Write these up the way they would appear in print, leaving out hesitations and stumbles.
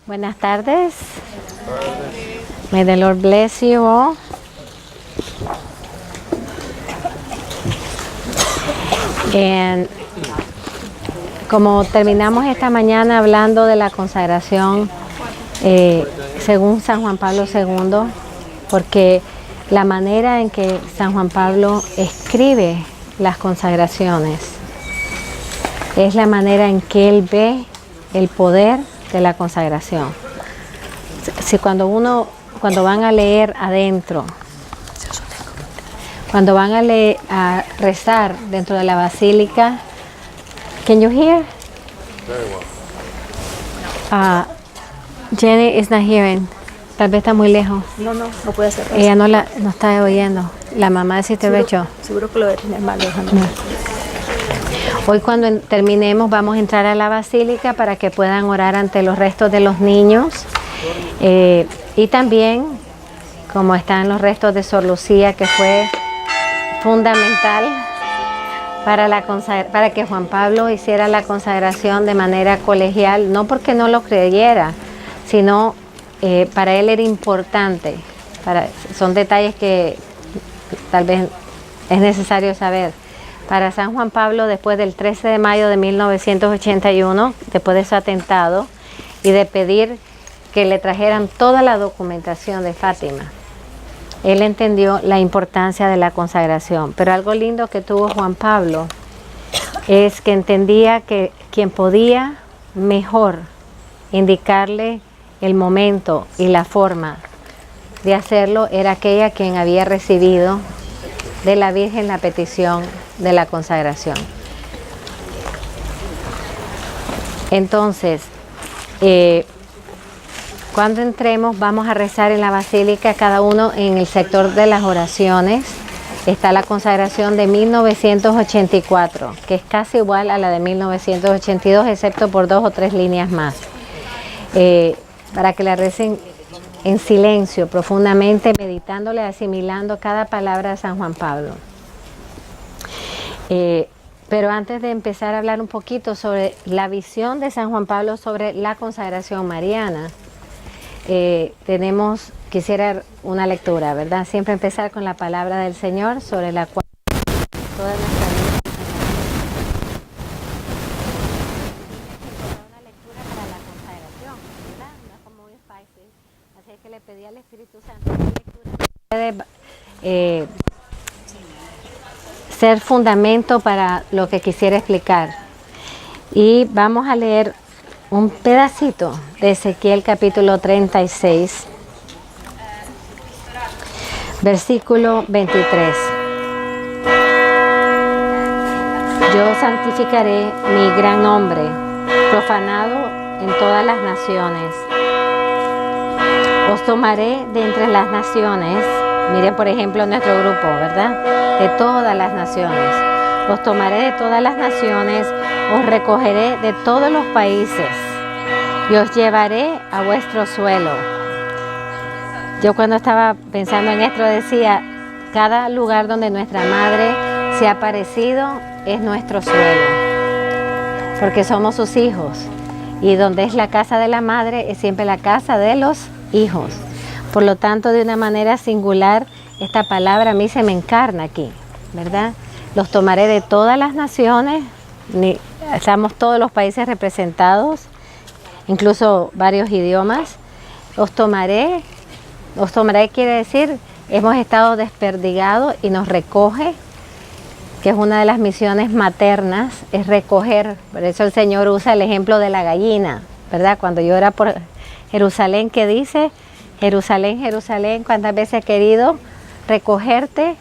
Buenas tardes. May the Lord bless you all. Como terminamos esta mañana hablando de la consagración según San Juan Pablo II, porque la manera en que San Juan Pablo escribe las consagraciones es la manera en que él ve el poder de la consagración. Si cuando van a leer adentro, cuando van a rezar dentro de la basílica, can you hear? Very well. Jenny is not hearing. Tal vez está muy lejos. No puede ser. Ella no está oyendo. La mamá de Sister Rachel. Seguro que lo debe tener más lejos. No. Hoy cuando terminemos vamos a entrar a la basílica para que puedan orar ante los restos de los niños. Y también, como están los restos de Sor Lucía, que fue fundamental para que Juan Pablo hiciera la consagración de manera colegial, no porque no lo creyera, sino para él era importante. Son detalles que tal vez es necesario saber. Para San Juan Pablo, después del 13 de mayo de 1981, después de su atentado, y de pedir que le trajeran toda la documentación de Fátima, él entendió la importancia de la consagración. Pero algo lindo que tuvo Juan Pablo es que entendía que quien podía mejor indicarle el momento y la forma de hacerlo era aquella quien había recibido de la Virgen la petición de la consagración. Entonces, cuando entremos vamos a rezar en la basílica, cada uno en el sector de las oraciones. Está la consagración de 1984, que es casi igual a la de 1982, excepto por 2 o 3 líneas más. Para que la recen en silencio, profundamente, meditándole, asimilando cada palabra de San Juan Pablo. Pero antes de empezar a hablar un poquito sobre la visión de San Juan Pablo sobre la consagración mariana, quisiera una lectura, ¿verdad? Siempre empezar con la palabra del Señor sobre la cual toda nuestra vida. Una lectura para la consagración, ¿verdad? No es como muy fácil. Así que le pedí al Espíritu Santo que la lectura puede ser fundamento para lo que quisiera explicar. Y vamos a leer un pedacito de Ezequiel capítulo 36, versículo 23. Yo santificaré mi gran nombre, profanado en todas las naciones. Os tomaré de entre las naciones. Miren, por ejemplo, nuestro grupo, ¿verdad? De todas las naciones. Os tomaré de todas las naciones, os recogeré de todos los países y os llevaré a vuestro suelo. Yo cuando estaba pensando en esto decía, cada lugar donde nuestra madre se ha aparecido es nuestro suelo, porque somos sus hijos. Y donde es la casa de la madre es siempre la casa de los hijos. Por lo tanto, de una manera singular, esta palabra a mí se me encarna aquí, ¿verdad? Los tomaré de todas las naciones, estamos todos los países representados, incluso varios idiomas. Os tomaré quiere decir, hemos estado desperdigados y nos recoge, que es una de las misiones maternas, es recoger. Por eso el Señor usa el ejemplo de la gallina, ¿verdad? Cuando yo era por Jerusalén, que dice, Jerusalén, Jerusalén, cuántas veces he querido recogerte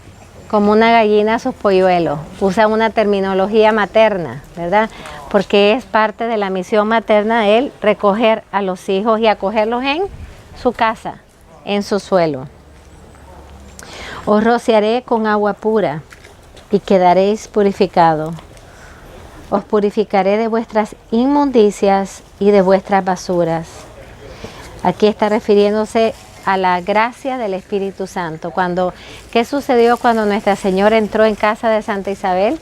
como una gallina a sus polluelos. Usa una terminología materna, ¿verdad? Porque es parte de la misión materna él recoger a los hijos y acogerlos en su casa, en su suelo. Os rociaré con agua pura y quedaréis purificados. Os purificaré de vuestras inmundicias y de vuestras basuras. Aquí está refiriéndose a la gracia del Espíritu Santo. ¿Qué sucedió cuando Nuestra Señora entró en casa de Santa Isabel?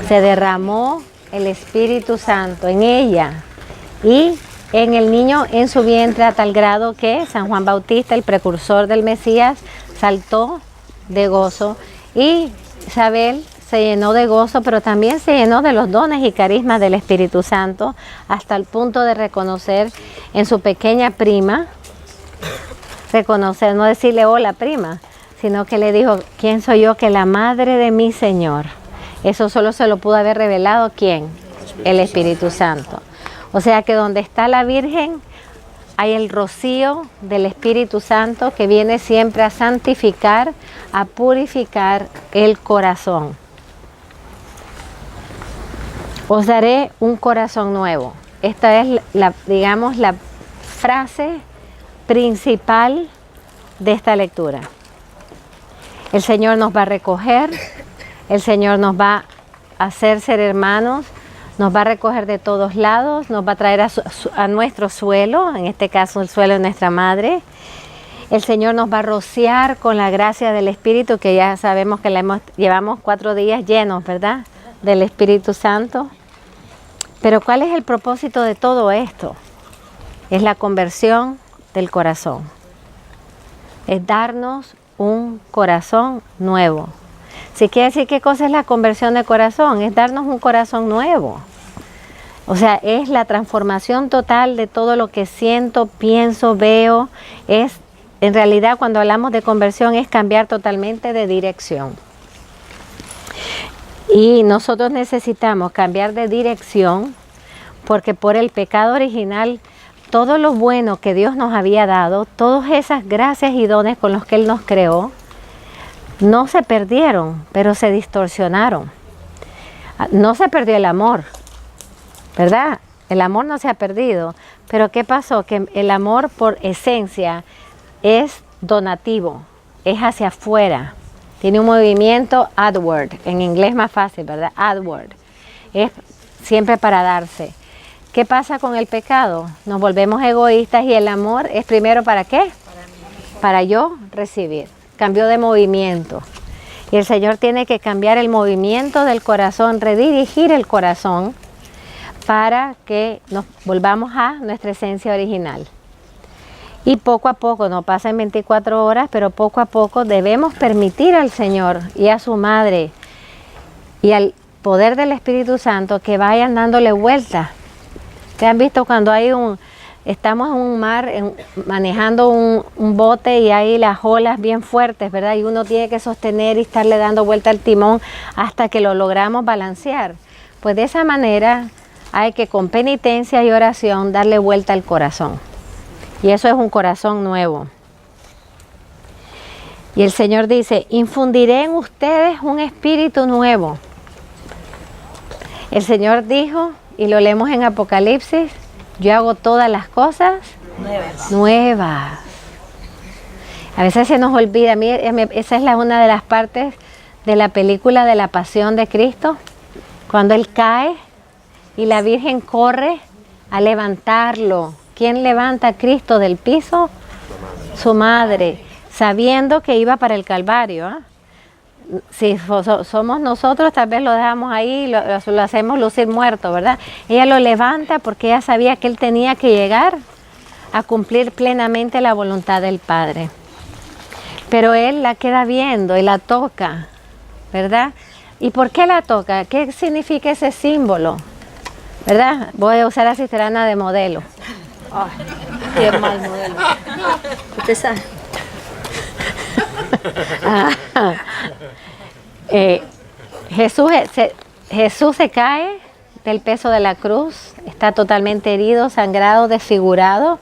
Se derramó el Espíritu Santo en ella y en el niño en su vientre a tal grado que San Juan Bautista, el precursor del Mesías, saltó de gozo y Isabel se llenó de gozo, pero también se llenó de los dones y carismas del Espíritu Santo hasta el punto de reconocer en su pequeña prima, reconocer, no decirle hola prima, sino que le dijo, ¿quién soy yo? Que la madre de mi Señor. Eso solo se lo pudo haber revelado ¿quién? El Espíritu Santo. O sea que donde está la Virgen hay el rocío del Espíritu Santo que viene siempre a santificar, a purificar el corazón. Os daré un corazón nuevo. Esta es digamos, la frase principal de esta lectura. El Señor nos va a recoger, el Señor nos va a hacer ser hermanos, nos va a recoger de todos lados, nos va a traer a nuestro suelo, en este caso el suelo de nuestra madre. El Señor nos va a rociar con la gracia del Espíritu, que ya sabemos que llevamos 4 días llenos, ¿verdad?, del Espíritu Santo. Pero ¿cuál es el propósito de todo esto? Es la conversión del corazón. Es darnos un corazón nuevo. Si quiere decir qué cosa es la conversión de corazón, es darnos un corazón nuevo. O sea, es la transformación total de todo lo que siento, pienso, veo. En realidad, cuando hablamos de conversión, es cambiar totalmente de dirección. Y nosotros necesitamos cambiar de dirección porque por el pecado original, todo lo bueno que Dios nos había dado, todas esas gracias y dones con los que Él nos creó, no se perdieron, pero se distorsionaron. No se perdió el amor, ¿verdad? El amor no se ha perdido, pero ¿qué pasó? Que el amor por esencia es donativo, es hacia afuera, tiene un movimiento outward, en inglés más fácil, ¿verdad? Outward, es siempre para darse. ¿Qué pasa con el pecado? Nos volvemos egoístas y el amor es primero ¿para qué? Para yo recibir. Cambió de movimiento. Y el Señor tiene que cambiar el movimiento del corazón, redirigir el corazón para que nos volvamos a nuestra esencia original. Y poco a poco, no pasa en 24 horas, pero poco a poco debemos permitir al Señor y a su Madre y al poder del Espíritu Santo que vayan dándole vuelta. ¿Te han visto cuando estamos en un mar manejando un bote y hay las olas bien fuertes, ¿verdad? Y uno tiene que sostener y estarle dando vuelta al timón hasta que lo logramos balancear. Pues de esa manera hay que con penitencia y oración darle vuelta al corazón. Y eso es un corazón nuevo. Y el Señor dice, infundiré en ustedes un espíritu nuevo. El Señor dijo, y lo leemos en Apocalipsis, yo hago todas las cosas nuevas. A veces se nos olvida, a mí esa es una de las partes de la película de la Pasión de Cristo, cuando Él cae y la Virgen corre a levantarlo. ¿Quién levanta a Cristo del piso? Su madre, sabiendo que iba para el Calvario, ¿eh? Si somos nosotros, tal vez lo dejamos ahí, lo hacemos lucir muerto, ¿verdad? Ella lo levanta porque ella sabía que Él tenía que llegar a cumplir plenamente la voluntad del Padre. Pero Él la queda viendo y la toca, ¿verdad? ¿Y por qué la toca? ¿Qué significa ese símbolo? ¿Verdad? Voy a usar a Cisterana de modelo. Ay, qué mal modelo. ¿Usted sabe? Jesús se cae del peso de la cruz, está totalmente herido, sangrado, desfigurado.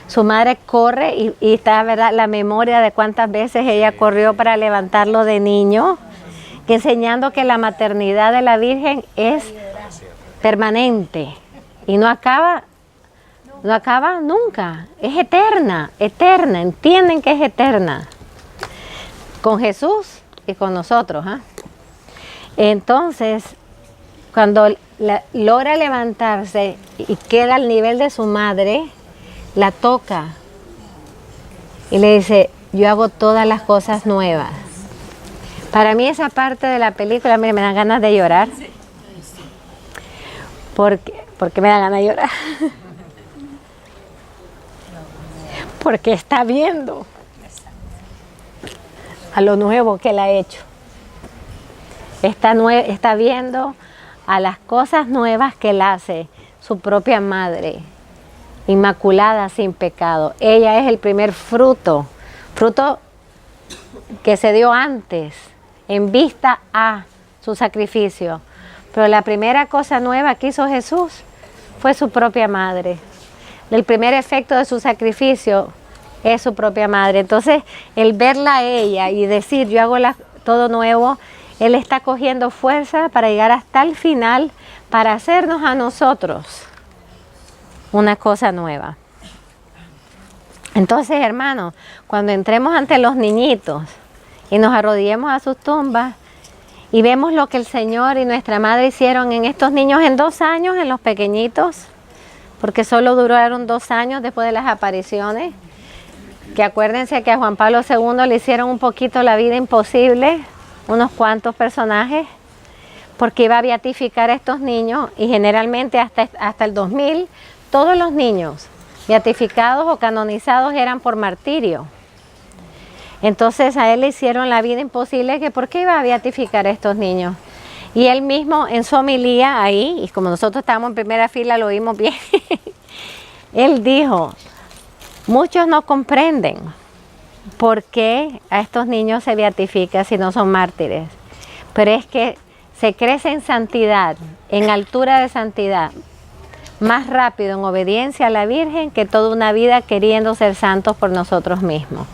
Su madre corre y está, ¿verdad?, la memoria de cuántas veces ella corrió para levantarlo de niño, enseñando que la maternidad de la Virgen es permanente y no acaba nunca, es eterna, entienden que es eterna. Con Jesús y con nosotros. Entonces, cuando logra levantarse y queda al nivel de su madre, la toca y le dice, yo hago todas las cosas nuevas. Para mí esa parte de la película me dan ganas de llorar. ¿Por qué me da ganas de llorar? porque está viendo a lo nuevo que Él ha hecho. Está viendo a las cosas nuevas que Él hace, su propia madre, inmaculada, sin pecado. Ella es el primer fruto que se dio antes, en vista a su sacrificio. Pero la primera cosa nueva que hizo Jesús fue su propia madre. El primer efecto de su sacrificio es su propia madre. Entonces, el verla a ella y decir, yo hago todo nuevo, Él está cogiendo fuerza para llegar hasta el final, para hacernos a nosotros una cosa nueva. Entonces, hermanos, cuando entremos ante los niñitos y nos arrodillemos a sus tumbas y vemos lo que el Señor y nuestra Madre hicieron en estos niños en 2 años, en los pequeñitos, porque solo duraron 2 años después de las apariciones, que acuérdense que a Juan Pablo II le hicieron un poquito la vida imposible, unos cuantos personajes, porque iba a beatificar a estos niños y generalmente hasta el 2000 todos los niños beatificados o canonizados eran por martirio. Entonces a él le hicieron la vida imposible, que ¿por qué iba a beatificar a estos niños? Y él mismo en su homilía ahí, y como nosotros estábamos en primera fila lo oímos bien, él dijo, muchos no comprenden por qué a estos niños se beatifica si no son mártires, pero es que se crece en santidad, en altura de santidad, más rápido en obediencia a la Virgen que toda una vida queriendo ser santos por nosotros mismos.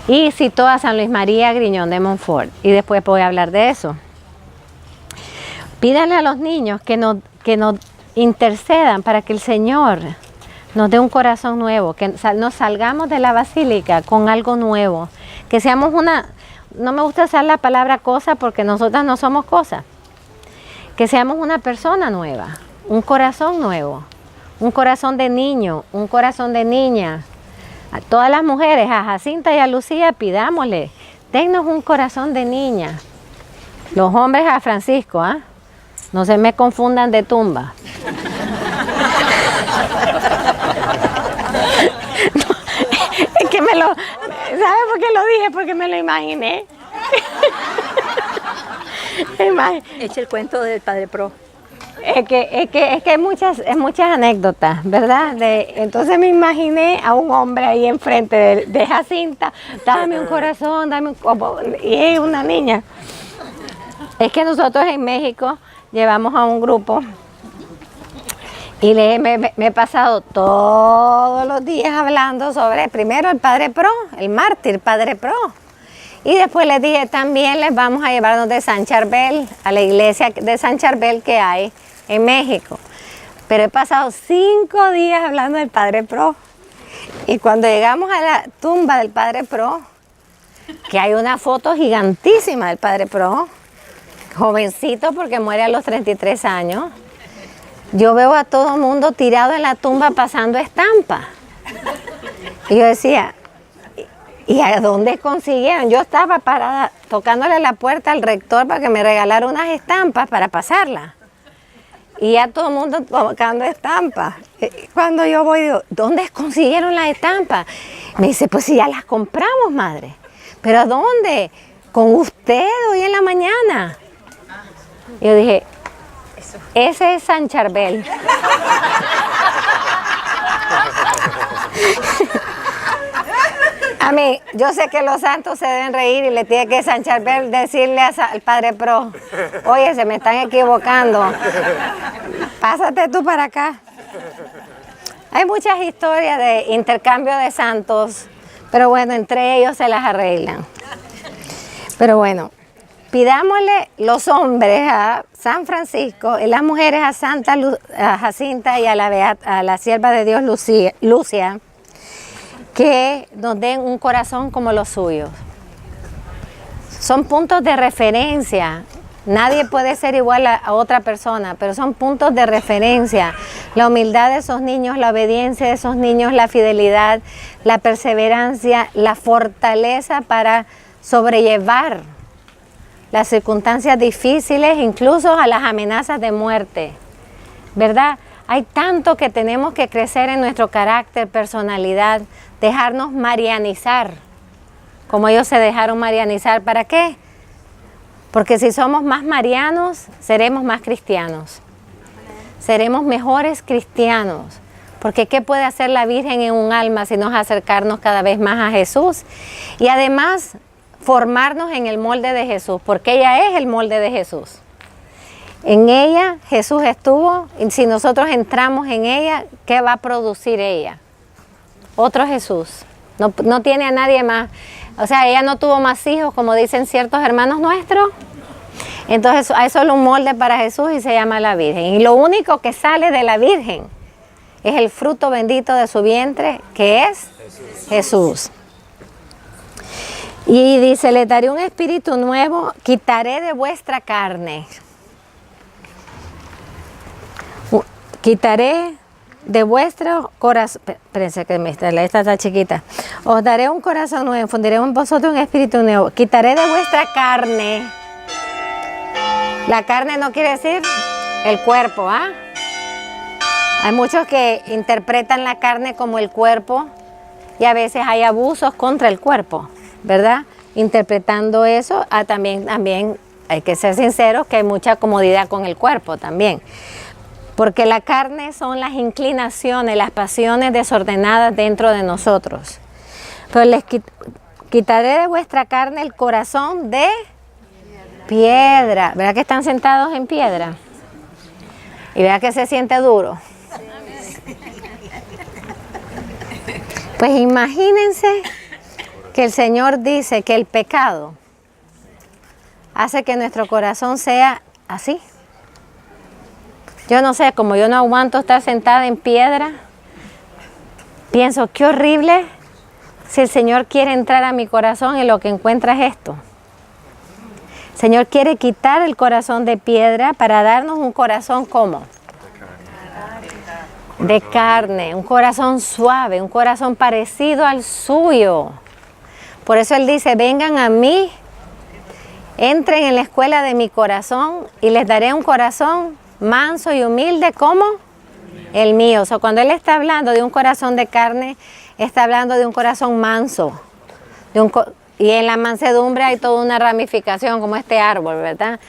Y citó a San Luis María Griñón de Montfort, y después voy a hablar de eso. Pídanle a los niños que nos intercedan para que el Señor nos dé un corazón nuevo, que nos salgamos de la basílica con algo nuevo, que seamos no me gusta usar la palabra cosa porque nosotras no somos cosas, que seamos una persona nueva, un corazón nuevo, un corazón de niño, un corazón de niña. A todas las mujeres, a Jacinta y a Lucía, pidámosle, dennos un corazón de niña. Los hombres a Francisco, ¿ah? No se me confundan de tumba. No, es que ¿sabe por qué lo dije? Porque me lo imaginé. Eche el cuento del Padre Pro. Es que hay muchas anécdotas, ¿verdad? Entonces me imaginé a un hombre ahí enfrente de Jacinta, dame un corazón, y es una niña. Es que nosotros en México llevamos a un grupo y me he pasado todos los días hablando sobre primero el Padre Pro, el mártir Padre Pro. Y después les dije, también les vamos a llevarnos de San Charbel, a la iglesia de San Charbel que hay en México. Pero he pasado 5 días hablando del Padre Pro. Y cuando llegamos a la tumba del Padre Pro, que hay una foto gigantísima del Padre Pro, jovencito porque muere a los 33 años, yo veo a todo el mundo tirado en la tumba pasando estampas. Y yo decía, ¿y a dónde consiguieron? Yo estaba parada tocándole la puerta al rector para que me regalara unas estampas para pasarlas. Y ya todo el mundo tocando estampas. Cuando yo voy, digo, ¿dónde consiguieron las estampas? Me dice, pues si ya las compramos, madre. ¿Pero a dónde? Con usted hoy en la mañana. Yo dije, ese es San Charbel. A mí, yo sé que los santos se deben reír y le tiene que San Charbel decirle al Padre Pro, oye, se me están equivocando, pásate tú para acá. Hay muchas historias de intercambio de santos, pero bueno, entre ellos se las arreglan. Pero bueno, pidámosle los hombres a San Francisco y las mujeres a Jacinta y a la sierva de Dios Lucia, que nos den un corazón como los suyos. Son puntos de referencia. Nadie puede ser igual a otra persona, pero son puntos de referencia. La humildad de esos niños, la obediencia de esos niños, la fidelidad, la perseverancia, la fortaleza para sobrellevar las circunstancias difíciles, incluso a las amenazas de muerte, ¿verdad? Hay tanto que tenemos que crecer en nuestro carácter, personalidad, dejarnos marianizar, como ellos se dejaron marianizar. ¿Para qué? Porque si somos más marianos, seremos más cristianos. Seremos mejores cristianos. Porque ¿qué puede hacer la Virgen en un alma sino acercarnos cada vez más a Jesús? Y además, formarnos en el molde de Jesús, porque ella es el molde de Jesús. En ella Jesús estuvo, y si nosotros entramos en ella, ¿qué va a producir ella? Otro Jesús. No tiene a nadie más. O sea, ella no tuvo más hijos, como dicen ciertos hermanos nuestros. Entonces hay solo un molde para Jesús y se llama la Virgen. Y lo único que sale de la Virgen es el fruto bendito de su vientre, que es Jesús. Y dice, le daré un espíritu nuevo, quitaré de vuestra carne. Quitaré de vuestro corazón, espérense que esta está chiquita. Os daré un corazón nuevo, infundiré en vosotros un espíritu nuevo. Quitaré de vuestra carne. La carne no quiere decir el cuerpo, ¿ah? Hay muchos que interpretan la carne como el cuerpo y a veces hay abusos contra el cuerpo, ¿verdad? Interpretando eso, también hay que ser sinceros que hay mucha comodidad con el cuerpo también. Porque la carne son las inclinaciones, las pasiones desordenadas dentro de nosotros. Pero les quitaré de vuestra carne el corazón de piedra. ¿Verdad que están sentados en piedra? Y verdad que se siente duro. Pues imagínense que el Señor dice que el pecado hace que nuestro corazón sea así. Yo no sé, como yo no aguanto estar sentada en piedra, pienso, qué horrible si el Señor quiere entrar a mi corazón y lo que encuentra es esto. El Señor quiere quitar el corazón de piedra para darnos un corazón ¿cómo? De carne, un corazón suave, un corazón parecido al suyo. Por eso Él dice, vengan a mí, entren en la escuela de mi corazón y les daré un corazón manso y humilde como el mío. O sea, cuando Él está hablando de un corazón de carne, está hablando de un corazón manso. Y en la mansedumbre hay toda una ramificación como este árbol, ¿verdad?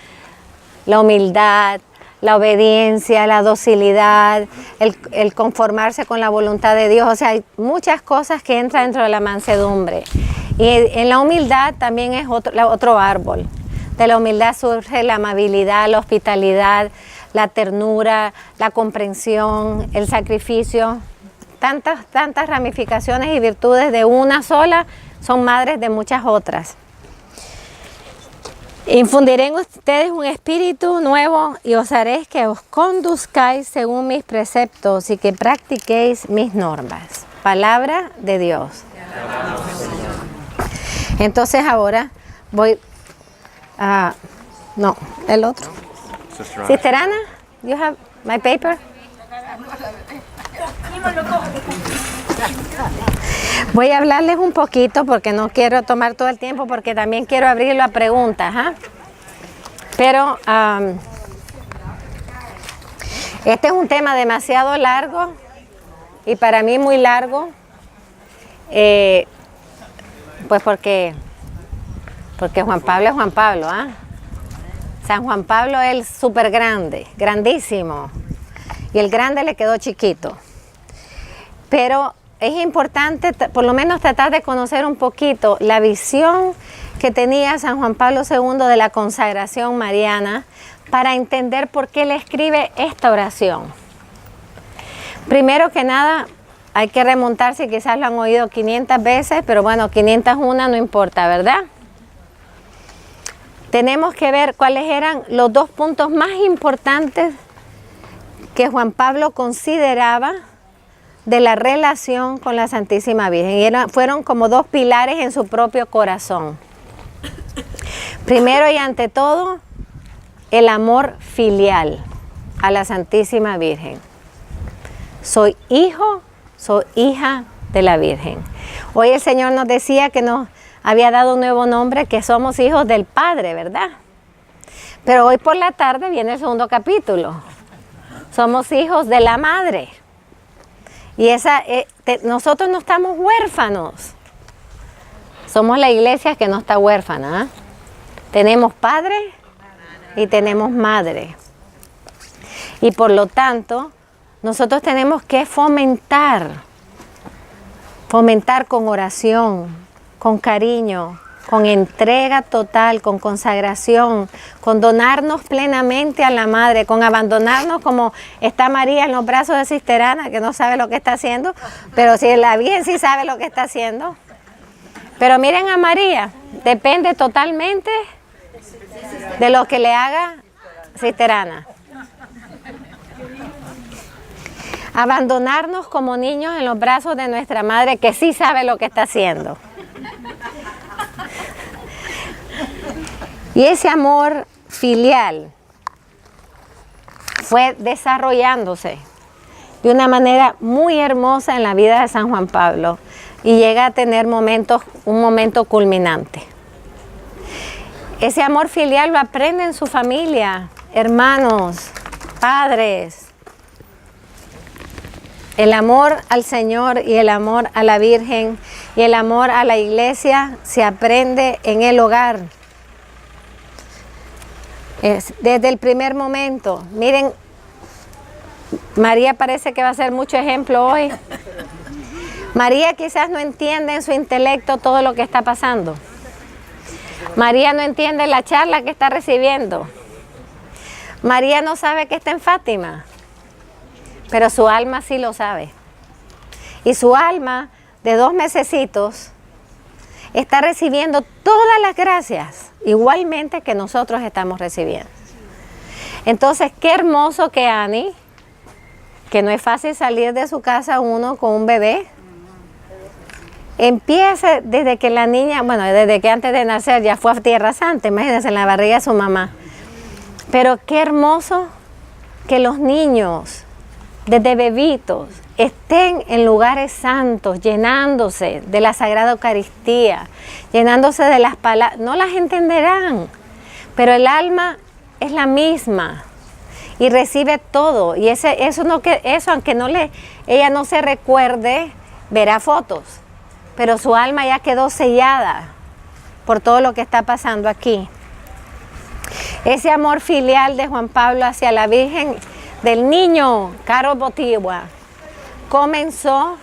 La humildad, la obediencia, la docilidad, el conformarse con la voluntad de Dios. O sea, hay muchas cosas que entran dentro de la mansedumbre. Y en la humildad también es otro árbol. De la humildad surge la amabilidad, la hospitalidad, la ternura, la comprensión, el sacrificio. Tantas ramificaciones y virtudes de una sola son madres de muchas otras. Infundiré en ustedes un espíritu nuevo y os haré que os conduzcáis según mis preceptos y que practiquéis mis normas. Palabra de Dios. Entonces ahora voy a... no, el otro. Sister Ana, you have my paper? Voy a hablarles un poquito porque no quiero tomar todo el tiempo porque también quiero abrirlo a preguntas, ¿ah? Pero este es un tema demasiado largo y para mí muy largo, pues porque Juan Pablo es Juan Pablo, ¿ah? San Juan Pablo es súper grande, grandísimo, y el grande le quedó chiquito. Pero es importante por lo menos tratar de conocer un poquito la visión que tenía San Juan Pablo II de la consagración mariana para entender por qué le escribe esta oración. Primero que nada, hay que remontarse, quizás lo han oído 500 veces, pero bueno, 501 no importa, ¿verdad? Tenemos que ver cuáles eran los dos puntos más importantes que Juan Pablo consideraba de la relación con la Santísima Virgen. Y fueron como dos pilares en su propio corazón. Primero y ante todo, el amor filial a la Santísima Virgen. Soy hijo, soy hija de la Virgen. Hoy el Señor nos decía que nos había dado un nuevo nombre, que somos hijos del Padre, ¿verdad? Pero hoy por la tarde viene el segundo capítulo. somos hijos de la madre. Y nosotros no estamos huérfanos. Somos la iglesia que no está huérfana, ¿eh? Tenemos padre y tenemos madre. Y por lo tanto, nosotros tenemos que fomentar con oración, con cariño, con entrega total, con consagración, con donarnos plenamente a la madre, con abandonarnos como está María en los brazos de Sister Ana, que no sabe lo que está haciendo, pero si la Virgen sí sabe lo que está haciendo. Pero miren a María, depende totalmente de lo que le haga Sister Ana. Abandonarnos como niños en los brazos de nuestra madre, que sí sabe lo que está haciendo. Y ese amor filial fue desarrollándose de una manera muy hermosa en la vida de San Juan Pablo y llega a tener un momento culminante. Ese amor filial lo aprende en su familia, hermanos, padres. El amor al Señor y el amor a la Virgen y el amor a la iglesia se aprende en el hogar. Desde el primer momento. Miren, María parece que va a ser mucho ejemplo hoy. María quizás no entiende en su intelecto todo lo que está pasando. María no entiende la charla que está recibiendo. María no sabe que está en Fátima, pero su alma sí lo sabe. Y su alma, de 2 mesecitos, está recibiendo todas las gracias, igualmente que nosotros estamos recibiendo. Entonces, qué hermoso que Annie, que no es fácil salir de su casa uno con un bebé, empiece desde que la niña, bueno, desde que antes de nacer ya fue a Tierra Santa, imagínense, en la barriga de su mamá. Pero qué hermoso que los niños, desde bebitos, estén en lugares santos, llenándose de la Sagrada Eucaristía, llenándose de las palabras. No las entenderán, pero el alma es la misma y recibe todo. Y eso aunque ella no se recuerde, verá fotos, pero su alma ya quedó sellada por todo lo que está pasando aquí. Ese amor filial de Juan Pablo hacia la Virgen del niño Carlos Botigua comenzó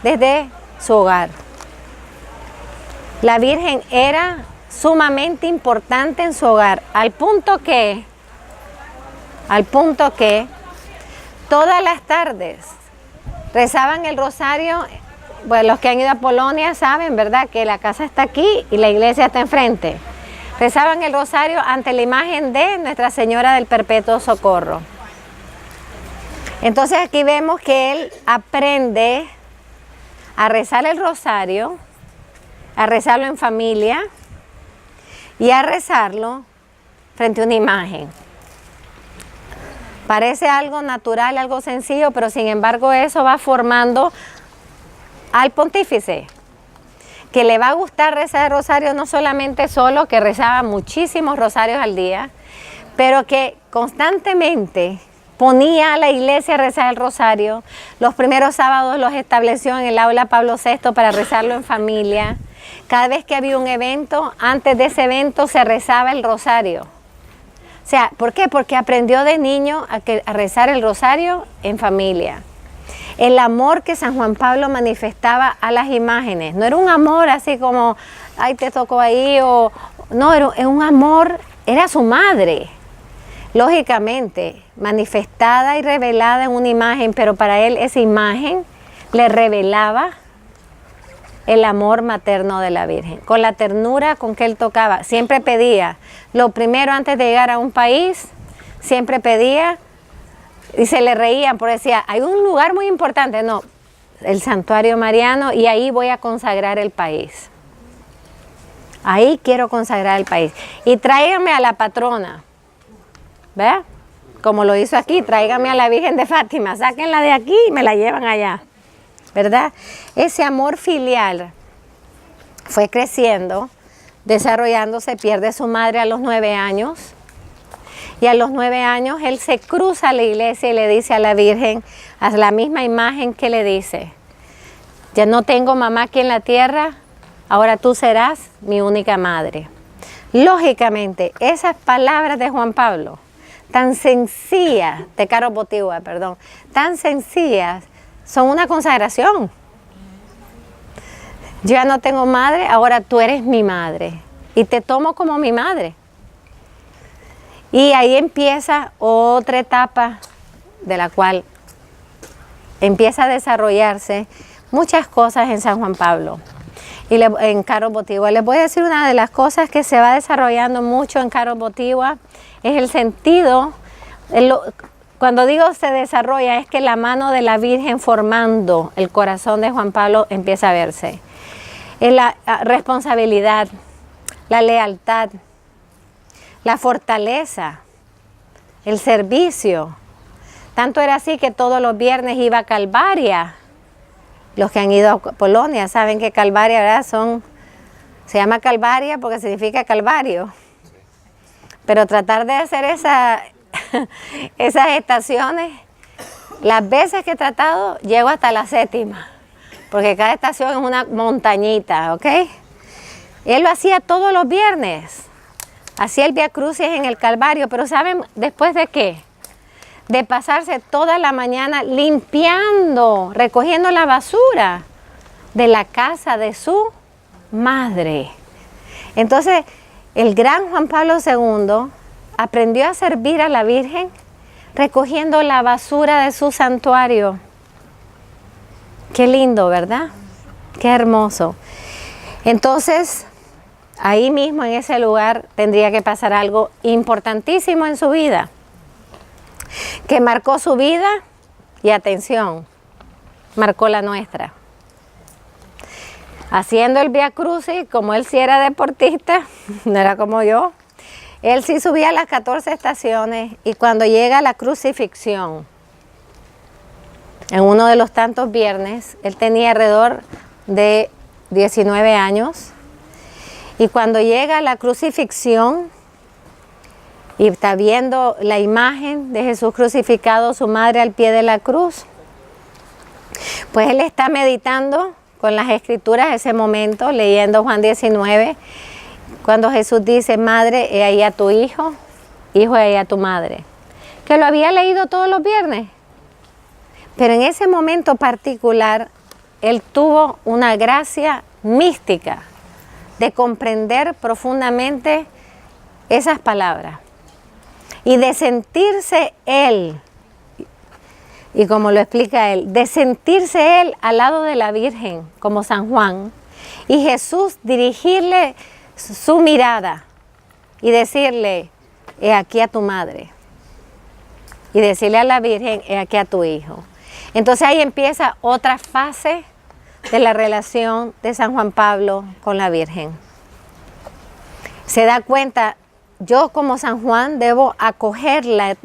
desde su hogar. La Virgen era sumamente importante en su hogar, al punto que todas las tardes rezaban el rosario. Bueno, los que han ido a Polonia saben, ¿verdad?, que la casa está aquí y la iglesia está enfrente. Rezaban el rosario ante la imagen de Nuestra Señora del Perpetuo Socorro. Entonces aquí vemos que él aprende a rezar el rosario, a rezarlo en familia y a rezarlo frente a una imagen. Parece algo natural, algo sencillo, pero sin embargo eso va formando al pontífice, que le va a gustar rezar el rosario no solamente solo, que rezaba muchísimos rosarios al día, pero que constantemente ponía a la iglesia a rezar el rosario. Los primeros sábados los estableció en el aula Pablo VI para rezarlo en familia. Cada vez que había un evento, antes de ese evento se rezaba el rosario. O sea, ¿por qué? Porque aprendió de niño a rezar el rosario en familia. El amor que San Juan Pablo manifestaba a las imágenes, no era un amor así como, ay, te tocó ahí, o no, era un amor, era su madre, lógicamente, manifestada y revelada en una imagen, pero para él esa imagen le revelaba el amor materno de la Virgen, con la ternura con que él tocaba. Siempre pedía, lo primero antes de llegar a un país, siempre pedía. Y se le reían, porque decía, hay un lugar muy importante, no, el santuario mariano, y ahí voy a consagrar el país. Ahí quiero consagrar el país. Y tráiganme a la patrona, ¿ve? Como lo hizo aquí, tráiganme a la Virgen de Fátima, sáquenla de aquí y me la llevan allá, ¿verdad? Ese amor filial fue creciendo, desarrollándose, pierde su madre a los 9 años, Y a los 9 años él se cruza a la iglesia y le dice a la Virgen, a la misma imagen que le dice, ya no tengo mamá aquí en la tierra, ahora tú serás mi única madre. Lógicamente, esas palabras de Juan Pablo, tan sencillas, de Caro Botigua, perdón, tan sencillas, son una consagración. Yo ya no tengo madre, ahora tú eres mi madre y te tomo como mi madre. Y ahí empieza otra etapa de la cual empieza a desarrollarse muchas cosas en San Juan Pablo y en Caro Botigua. Les voy a decir una de las cosas que se va desarrollando mucho en Caro Botigua, es el sentido, cuando digo se desarrolla, es que la mano de la Virgen formando el corazón de Juan Pablo empieza a verse. Es la responsabilidad, la lealtad, la fortaleza, el servicio. Tanto era así que todos los viernes iba a Calvaria. Los que han ido a Polonia saben que Calvaria, ¿verdad? Se llama Calvaria porque significa Calvario. Pero tratar de hacer esas estaciones, las veces que he tratado, llego hasta la 7ª. Porque cada estación es una montañita, ¿ok? Él lo hacía todos los viernes. Hacía el Vía Crucis en el Calvario, pero ¿saben después de qué? De pasarse toda la mañana limpiando, recogiendo la basura de la casa de su madre. Entonces, el gran Juan Pablo II aprendió a servir a la Virgen recogiendo la basura de su santuario. Qué lindo, ¿verdad? Qué hermoso. Entonces, ahí mismo en ese lugar tendría que pasar algo importantísimo en su vida, que marcó su vida y atención, marcó la nuestra. Haciendo el Vía Crucis, como él sí era deportista, no era como yo, él sí subía las 14 estaciones y cuando llega a la crucifixión, en uno de los tantos viernes, él tenía alrededor de 19 años, y cuando llega a la crucifixión y está viendo la imagen de Jesús crucificado, su madre al pie de la cruz, pues él está meditando con las escrituras ese momento, leyendo Juan 19, cuando Jesús dice, madre, he ahí a tu hijo, hijo, he ahí a tu madre, que lo había leído todos los viernes. Pero en ese momento particular, él tuvo una gracia mística de comprender profundamente esas palabras y de sentirse él, y como lo explica él, de sentirse él al lado de la Virgen, como San Juan, y Jesús dirigirle su mirada y decirle, he aquí a tu madre, y decirle a la Virgen, he aquí a tu hijo. Entonces ahí empieza otra fase de la relación de San Juan Pablo con la Virgen. Se da cuenta, yo como San Juan debo acogerla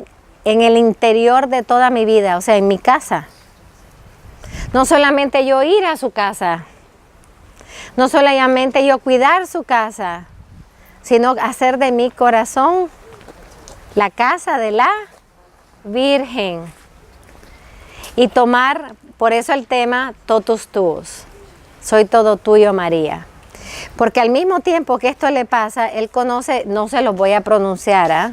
en el interior de toda mi vida, o sea, en mi casa. No solamente yo ir a su casa, no solamente yo cuidar su casa, sino hacer de mi corazón la casa de la Virgen. Y tomar, por eso el tema, totus tuus, soy todo tuyo, María. Porque al mismo tiempo que esto le pasa, él conoce, no se los voy a pronunciar,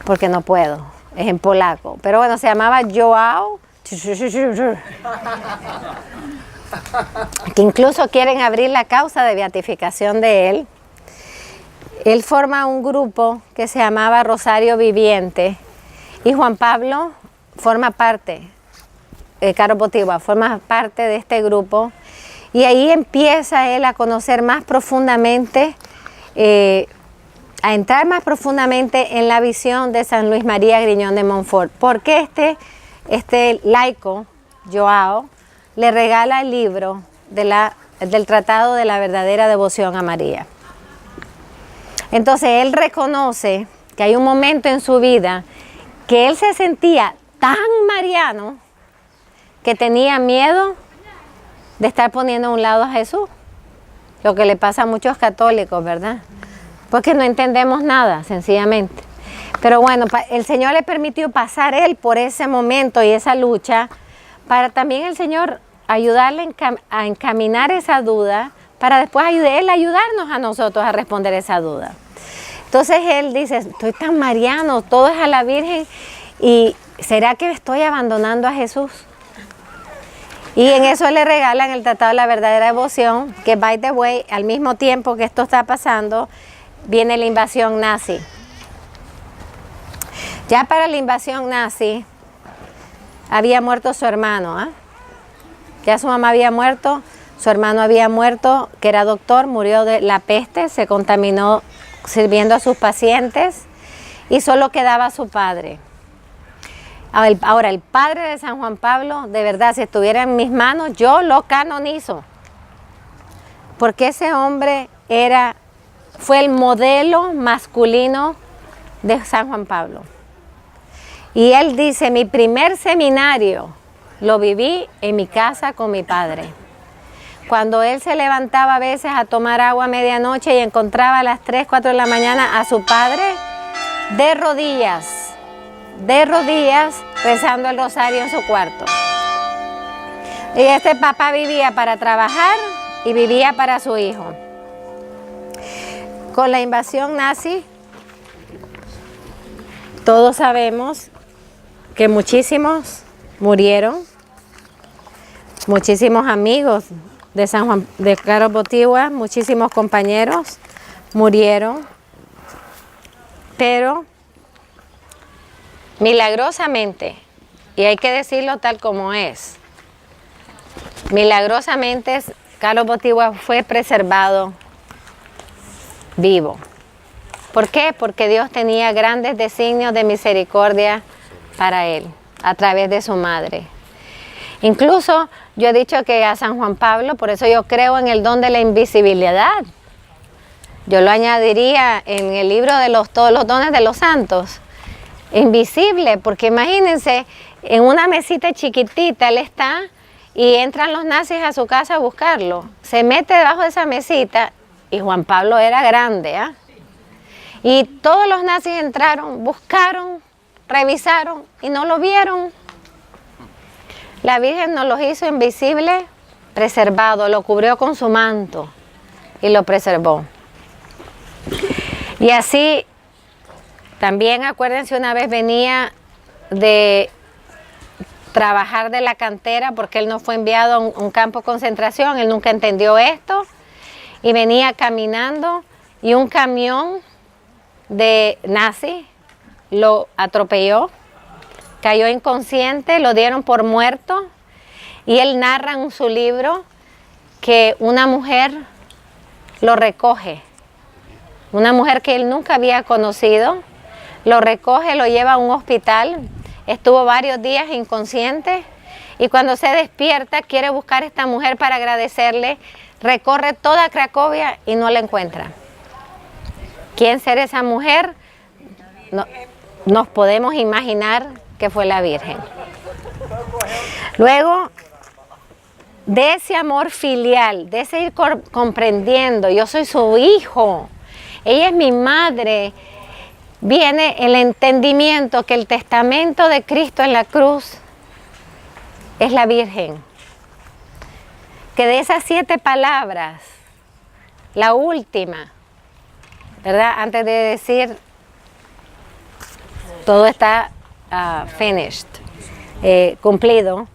porque no puedo, es en polaco. Pero bueno, se llamaba Joao, que incluso quieren abrir la causa de beatificación de él. Él forma un grupo que se llamaba Rosario Viviente y Juan Pablo forma parte, Caro Botigua forma parte de este grupo, y ahí empieza él a conocer más profundamente, a entrar más profundamente en la visión de San Luis María Griñón de Montfort, porque este laico, Joao, le regala el libro del Tratado de la Verdadera Devoción a María. Entonces él reconoce que hay un momento en su vida que él se sentía tan mariano que tenía miedo de estar poniendo a un lado a Jesús, lo que le pasa a muchos católicos, ¿verdad? Porque no entendemos nada, sencillamente. Pero bueno, el Señor le permitió pasar él por ese momento y esa lucha para también el Señor ayudarle a encaminar esa duda para después él ayudarnos a nosotros a responder esa duda. Entonces él dice, estoy tan mariano, todo es a la Virgen y ¿será que estoy abandonando a Jesús? Y en eso le regalan el Tratado de la Verdadera Devoción, que by the way, al mismo tiempo que esto está pasando, viene la invasión nazi. Ya para la invasión nazi, había muerto su hermano, ¿eh? Ya su mamá había muerto, su hermano había muerto, que era doctor, murió de la peste, se contaminó sirviendo a sus pacientes y solo quedaba su padre. Ahora, el padre de San Juan Pablo, de verdad, si estuviera en mis manos, yo lo canonizo. Porque ese hombre fue el modelo masculino de San Juan Pablo. Y él dice, mi primer seminario lo viví en mi casa con mi padre. Cuando él se levantaba a veces a tomar agua a medianoche y encontraba a las 3, 4 de la mañana a su padre de rodillas, rezando el rosario en su cuarto. Y este papá vivía para trabajar y vivía para su hijo. Con la invasión nazi, todos sabemos que muchísimos murieron, muchísimos amigos de San Juan, de Carlos Botigua, muchísimos compañeros murieron, pero milagrosamente, y hay que decirlo tal como es, milagrosamente Carlos Botigua fue preservado vivo. ¿Por qué? Porque Dios tenía grandes designios de misericordia para él, a través de su madre. Incluso yo he dicho que a San Juan Pablo, por eso yo creo en el don de la invisibilidad. Yo lo añadiría en el libro de todos los dones de los santos. Invisible, porque imagínense, en una mesita chiquitita él está y entran los nazis a su casa a buscarlo. Se mete debajo de esa mesita y Juan Pablo era grande, ¿eh? Y todos los nazis entraron, buscaron, revisaron y no lo vieron. La Virgen nos los hizo invisible, preservado, lo cubrió con su manto y lo preservó. Y así, también acuérdense, una vez venía de trabajar de la cantera porque él no fue enviado a un campo de concentración, él nunca entendió esto, y venía caminando y un camión de nazi lo atropelló, cayó inconsciente, lo dieron por muerto y él narra en su libro que una mujer lo recoge, una mujer que él nunca había conocido, lo recoge, lo lleva a un hospital, estuvo varios días inconsciente y cuando se despierta quiere buscar a esta mujer para agradecerle, recorre toda Cracovia y no la encuentra. ¿Quién será esa mujer? No, nos podemos imaginar que fue la Virgen. Luego, de ese amor filial, de ese ir comprendiendo, yo soy su hijo, ella es mi madre, viene el entendimiento que el testamento de Cristo en la cruz es la Virgen. Que de esas 7 palabras, la última, ¿verdad? Antes de decir todo está finished, cumplido,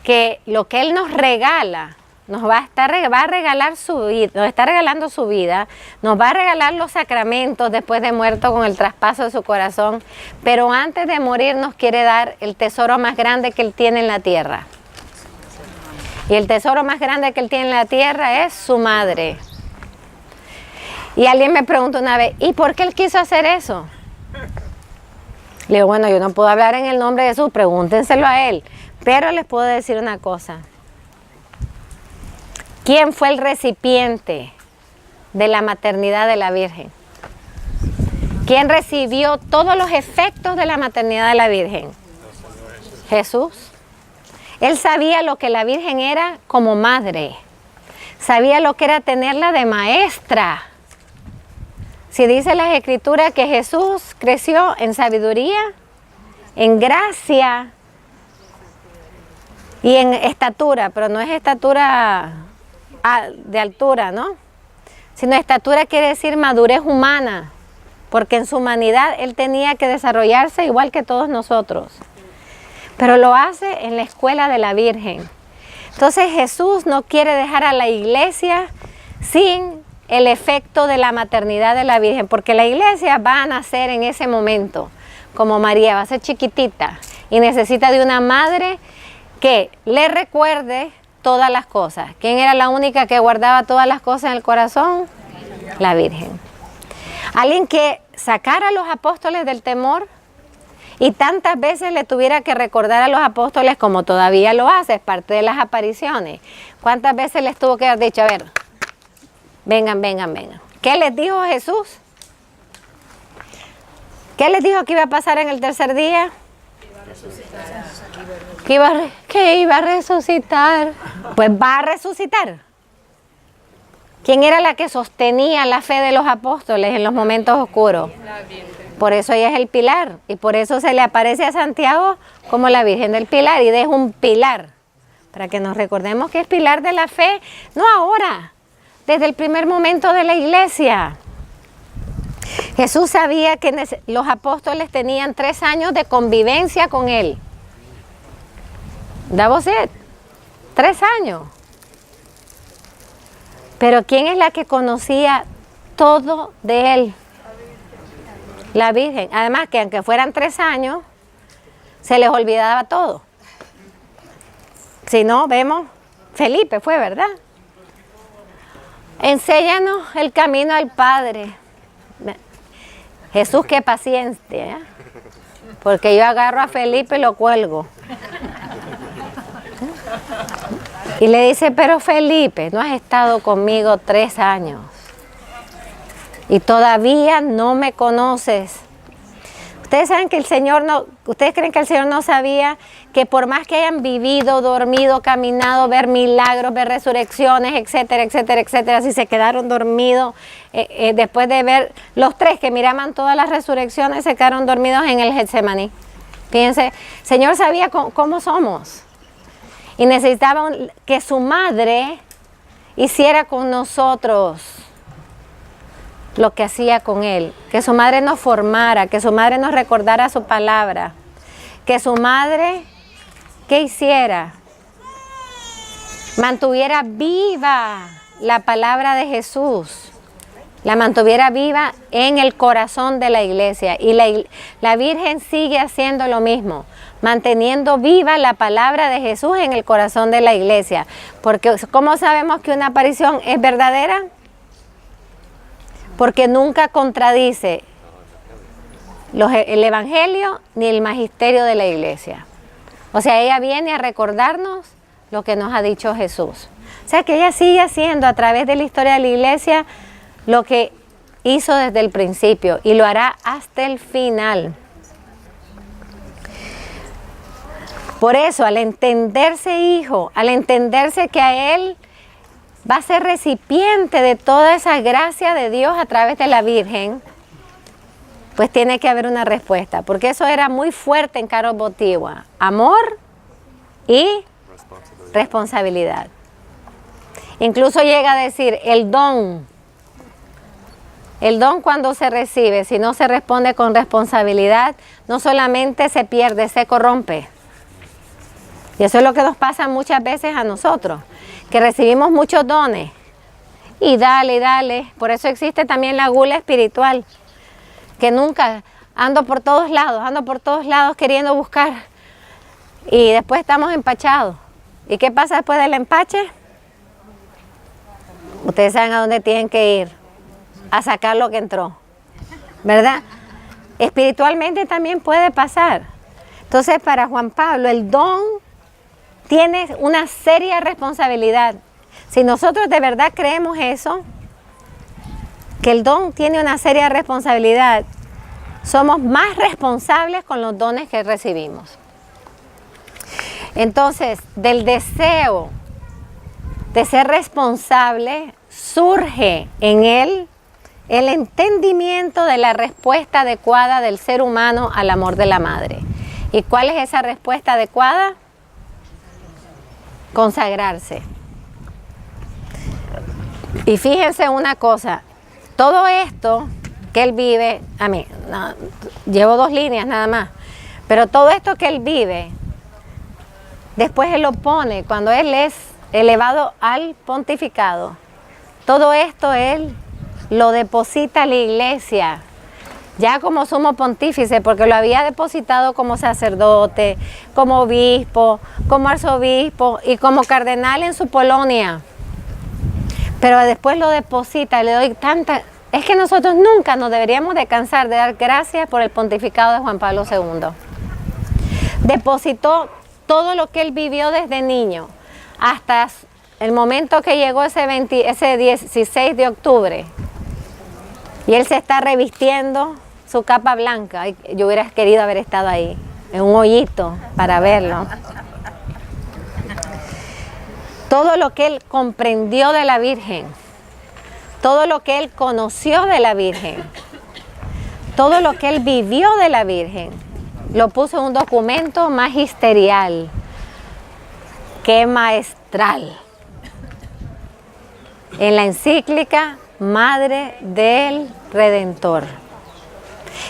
que lo que Él nos regala, nos está regalando su vida, nos va a regalar los sacramentos después de muerto con el traspaso de su corazón, pero antes de morir nos quiere dar el tesoro más grande que Él tiene en la tierra. Y el tesoro más grande que Él tiene en la tierra es su madre. Y alguien me preguntó una vez, ¿y por qué Él quiso hacer eso? Le digo, bueno, yo no puedo hablar en el nombre de Jesús, pregúntenselo a Él. Pero les puedo decir una cosa. ¿Quién fue el recipiente de la maternidad de la Virgen? ¿Quién recibió todos los efectos de la maternidad de la Virgen? Jesús. Él sabía lo que la Virgen era como madre. Sabía lo que era tenerla de maestra. Si dice las Escrituras que Jesús creció en sabiduría, en gracia y en estatura, pero no es estatura de altura, ¿no? Sino estatura quiere decir madurez humana, porque en su humanidad Él tenía que desarrollarse igual que todos nosotros. Pero lo hace en la escuela de la Virgen. Entonces Jesús no quiere dejar a la iglesia sin el efecto de la maternidad de la Virgen, porque la iglesia va a nacer en ese momento, como María, va a ser chiquitita y necesita de una madre que le recuerde todas las cosas. ¿Quién era la única que guardaba todas las cosas en el corazón? La Virgen. Alguien que sacara a los apóstoles del temor y tantas veces le tuviera que recordar a los apóstoles, como todavía lo hace, es parte de las apariciones. ¿Cuántas veces les tuvo que haber dicho, a ver, vengan, vengan, vengan? ¿Qué les dijo Jesús? ¿Qué les dijo que iba a pasar en el tercer día? Que iba a resucitar. Pues va a resucitar. ¿Quién era la que sostenía la fe de los apóstoles en los momentos oscuros? Por eso ella es el pilar, y por eso se le aparece a Santiago como la Virgen del Pilar, y es un pilar, para que nos recordemos que es pilar de la fe, no ahora, desde el primer momento de la iglesia. Jesús sabía que los apóstoles tenían 3 años de convivencia con Él. ¿Da vos 3 años? Pero ¿quién es la que conocía todo de Él? La Virgen. Además que aunque fueran 3 años, se les olvidaba todo. Si no, vemos, Felipe fue, ¿verdad? Enséñanos el camino al Padre. Jesús, qué paciencia, ¿eh? Porque yo agarro a Felipe y lo cuelgo. Y le dice, pero Felipe, no has estado conmigo 3 años y todavía no me conoces. Ustedes saben que el Señor no, ustedes creen que el Señor no sabía que por más que hayan vivido, dormido, caminado, ver milagros, ver resurrecciones, etcétera, etcétera, etcétera, si se quedaron dormidos, después de ver los 3 que miraban todas las resurrecciones, se quedaron dormidos en el Getsemaní. Fíjense, el Señor sabía cómo somos. Y necesitaban que su madre hiciera con nosotros lo que hacía con Él. Que su madre nos formara, que su madre nos recordara su palabra. Que su madre, ¿qué hiciera? Mantuviera viva la palabra de Jesús. La mantuviera viva en el corazón de la iglesia. Y la Virgen sigue haciendo lo mismo, manteniendo viva la palabra de Jesús en el corazón de la iglesia. Porque ¿cómo sabemos que una aparición es verdadera? Porque nunca contradice el Evangelio ni el magisterio de la iglesia. O sea, ella viene a recordarnos lo que nos ha dicho Jesús. O sea, que ella sigue haciendo a través de la historia de la iglesia lo que hizo desde el principio y lo hará hasta el final. Por eso, al entenderse hijo, al entenderse que a Él va a ser recipiente de toda esa gracia de Dios a través de la Virgen, pues tiene que haber una respuesta, porque eso era muy fuerte en Carol Botigua: amor y responsabilidad. Incluso llega a decir, el don cuando se recibe, si no se responde con responsabilidad, no solamente se pierde, se corrompe. Y eso es lo que nos pasa muchas veces a nosotros, que recibimos muchos dones y dale, dale. Por eso existe también la gula espiritual, que nunca ando por todos lados queriendo buscar, y después estamos empachados. ¿Y qué pasa después del empache? Ustedes saben a dónde tienen que ir, a sacar lo que entró, ¿verdad? Espiritualmente también puede pasar. Entonces, para Juan Pablo, el don tiene una seria responsabilidad. Si nosotros de verdad creemos eso, que el don tiene una seria responsabilidad, somos más responsables con los dones que recibimos. Entonces, del deseo de ser responsable, surge en él el entendimiento de la respuesta adecuada del ser humano al amor de la madre. ¿Y cuál es esa respuesta adecuada? Consagrarse. Y fíjense una cosa, todo esto que él vive, llevo 2 líneas nada más, pero todo esto que él vive, después él lo pone, cuando él es elevado al pontificado, todo esto él lo deposita a la iglesia, ya como sumo pontífice, porque lo había depositado como sacerdote, como obispo, como arzobispo y como cardenal en su Polonia. Pero después lo deposita, le doy tanta... Es que nosotros nunca nos deberíamos de cansar de dar gracias por el pontificado de Juan Pablo II. Depositó todo lo que él vivió desde niño hasta el momento que llegó ese 16 de octubre. Y él se está revistiendo su capa blanca. Yo hubiera querido haber estado ahí, en un hoyito, para verlo. Todo lo que él comprendió de la Virgen, todo lo que él conoció de la Virgen, todo lo que él vivió de la Virgen, lo puso en un documento magisterial, que maestral, en la encíclica Madre del Redentor.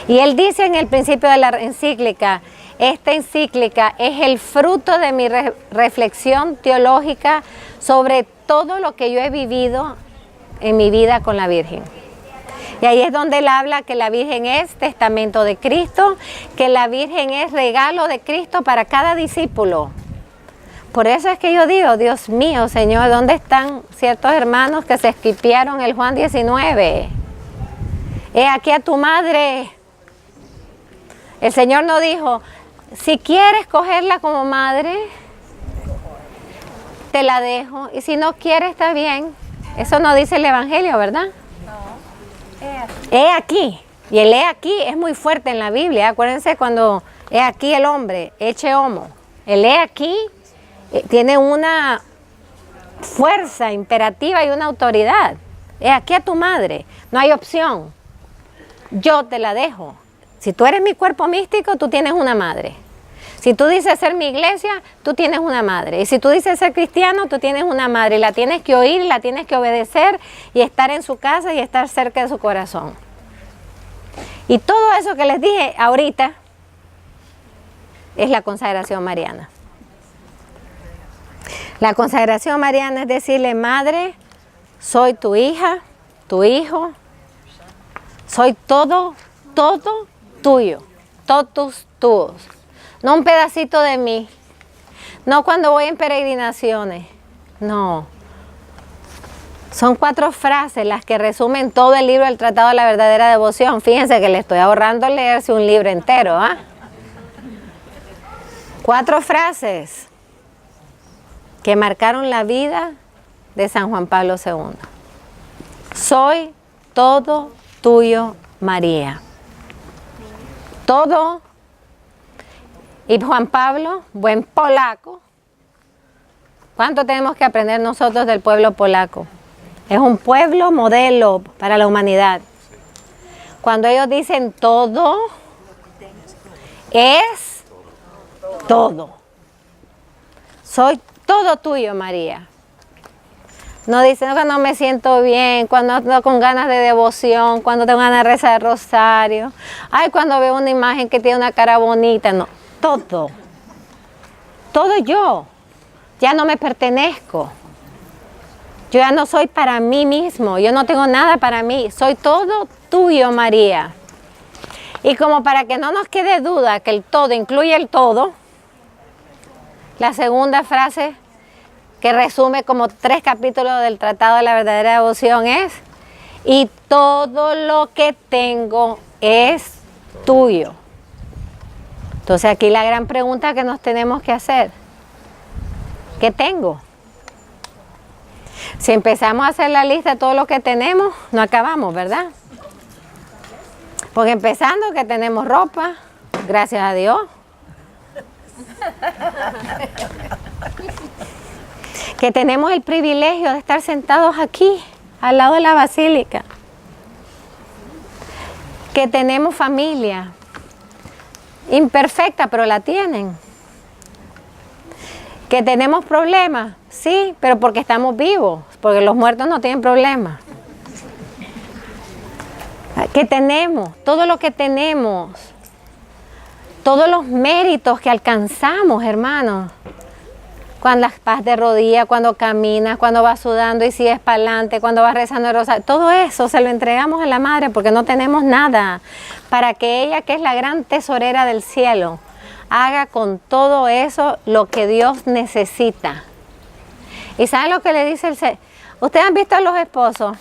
Y él dice en el principio de la encíclica, esta encíclica es el fruto de mi reflexión teológica sobre todo lo que yo he vivido en mi vida con la Virgen. Y ahí es donde él habla que la Virgen es testamento de Cristo, que la Virgen es regalo de Cristo para cada discípulo. Por eso es que yo digo, Dios mío, Señor, ¿dónde están ciertos hermanos que se esquipearon el Juan 19? He aquí a tu madre. El Señor nos dijo, si quieres cogerla como madre, te la dejo. Y si no quieres, está bien. Eso no dice el Evangelio, ¿verdad? No. He aquí. Y el he aquí es muy fuerte en la Biblia. Acuérdense cuando he aquí el hombre, eche homo. El he aquí tiene una fuerza imperativa y una autoridad. He aquí a tu madre. No hay opción. Yo te la dejo. Si tú eres mi cuerpo místico, tú tienes una madre. Si tú dices ser mi iglesia, tú tienes una madre. Y si tú dices ser cristiano, tú tienes una madre. Y la tienes que oír, la tienes que obedecer y estar en su casa y estar cerca de su corazón. Y todo eso que les dije ahorita es la consagración mariana. La consagración mariana es decirle, madre, soy tu hija, tu hijo, soy todo tuyo, totus tuos. No un pedacito de mí, no cuando voy en peregrinaciones, no. Son 4 frases las que resumen todo el libro del Tratado de la Verdadera Devoción. Fíjense que le estoy ahorrando leerse un libro entero, ¿ah? 4 frases que marcaron la vida de San Juan Pablo II. Soy todo tuyo, María. Todo. Y Juan Pablo, buen polaco. ¿Cuánto tenemos que aprender nosotros del pueblo polaco? Es un pueblo modelo para la humanidad. Cuando ellos dicen todo, es todo. Soy todo tuyo, María. No dicen cuando me siento bien, cuando ando con ganas de devoción, cuando tengo ganas de rezar el rosario. Ay, cuando veo una imagen que tiene una cara bonita. No, todo. Todo yo. Ya no me pertenezco. Yo ya no soy para mí mismo. Yo no tengo nada para mí. Soy todo tuyo, María. Y como para que no nos quede duda que el todo incluye el todo, la segunda frase que resume como 3 capítulos del Tratado de la Verdadera Devoción es: y todo lo que tengo es tuyo. Entonces aquí la gran pregunta que nos tenemos que hacer: ¿qué tengo? Si empezamos a hacer la lista de todo lo que tenemos, no acabamos, ¿verdad? Porque empezando que tenemos ropa, gracias a Dios. Que tenemos el privilegio de estar sentados aquí, al lado de la basílica. Que tenemos familia imperfecta, pero la tienen. Que tenemos problemas, sí, pero porque estamos vivos, porque los muertos no tienen problemas. Que tenemos, todo lo que tenemos, todos los méritos que alcanzamos, hermanos. Cuando vas de rodillas, cuando caminas, cuando vas sudando y sigues para adelante, cuando vas rezando el rosario, todo eso se lo entregamos a la Madre porque no tenemos nada, para que ella, que es la gran tesorera del cielo, haga con todo eso lo que Dios necesita. ¿Y saben lo que le dice el Señor? ¿Ustedes han visto a los esposos?